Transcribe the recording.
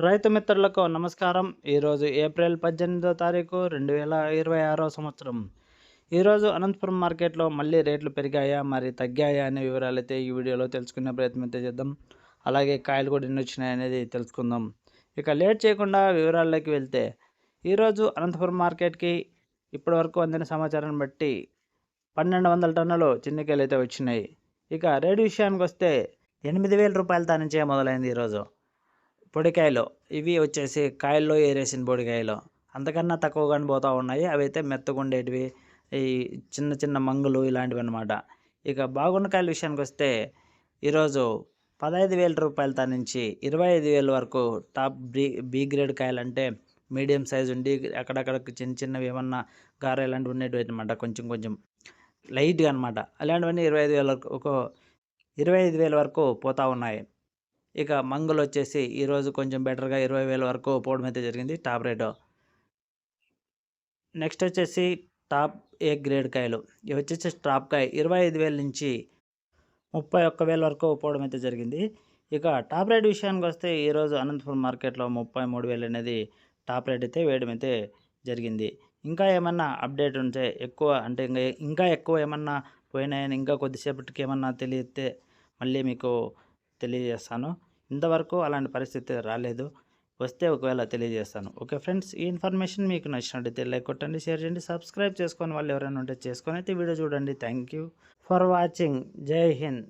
రైతు మిత్రులకు నమస్కారం. ఈరోజు ఏప్రిల్ 18వ తారీఖు 2026 సంవత్సరం. ఈరోజు అనంతపురం మార్కెట్లో మళ్ళీ రేట్లు పెరిగాయా మరి తగ్గాయా అనే వివరాలైతే ఈ వీడియోలో తెలుసుకునే ప్రయత్నం అయితే చేద్దాం. అలాగే కాయలు కూడా ఎన్ని వచ్చినాయి అనేది తెలుసుకుందాం. ఇక లేట్ చేయకుండా వివరాల్లోకి వెళ్తే ఈరోజు అనంతపురం మార్కెట్కి ఇప్పటివరకు అందిన సమాచారాన్ని బట్టి 1200 టన్నులు చిన్నికాయలు అయితే వచ్చినాయి. ఇక రేటు విషయానికి వస్తే 8,000 రూపాయల తానించే మొదలైంది ఈరోజు. పొడికాయలు ఇవి వచ్చేసి కాయల్లో ఏరేసిన పొడికాయలు అంతకన్నా తక్కువగానే పోతూ ఉన్నాయి. అవి అయితే మెత్తగుండేటివి, ఈ చిన్న చిన్న మంగులు ఇలాంటివి అనమాట. ఇక బాగున్న కాయల విషయానికి వస్తే ఈరోజు 15,000 రూపాయల నుంచి 25,000 వరకు టాప్ బి గ్రేడ్ కాయలు, అంటే మీడియం సైజు ఉండి అక్కడక్కడ చిన్న చిన్నవి ఏమన్నా గారె ఇలాంటివి ఉండేటివి అనమాట, కొంచెం కొంచెం లైట్గా అనమాట. అలాంటివన్నీ 25,000 వరకు పోతూ ఉన్నాయి. ఇక మంగులు వచ్చేసి ఈరోజు కొంచెం బెటర్గా 20,000 వరకు పోవడం అయితే జరిగింది టాప్ రేటు. నెక్స్ట్ వచ్చేసి టాప్ ఏ గ్రేడ్ కాయలు, ఇవి వచ్చేసి టాప్ కాయ 25,000 నుంచి 31,000 వరకు పోవడం అయితే జరిగింది. ఇక టాప్ రేట్ విషయానికి వస్తే ఈరోజు అనంతపురం మార్కెట్లో 33,000 అనేది టాప్ రేట్ అయితే వేయడం అయితే జరిగింది. ఇంకా ఏమన్నా అప్డేట్ ఉంటే ఎక్కువ, అంటే ఇంకా ఎక్కువ ఏమన్నా పోయినాయని ఇంకా కొద్దిసేపటికి ఏమన్నా తెలియతే మళ్ళీ మీకు తెలియజేస్తాను. ఇంతవరకు అలాంటి పరిస్థితి రాలేదు. వస్తే ఒకవేళ తెలియజేస్తాను. ఓకే ఫ్రెండ్స్, ఈ ఇన్ఫర్మేషన్ మీకు నచ్చినట్టయితే లైక్ కొట్టండి, షేర్ చేయండి, సబ్స్క్రైబ్ చేసుకొని వాళ్ళు ఎవరైనా ఉంటే చేసుకొని అయితే వీడియో చూడండి. Thank you for watching. జై హింద్.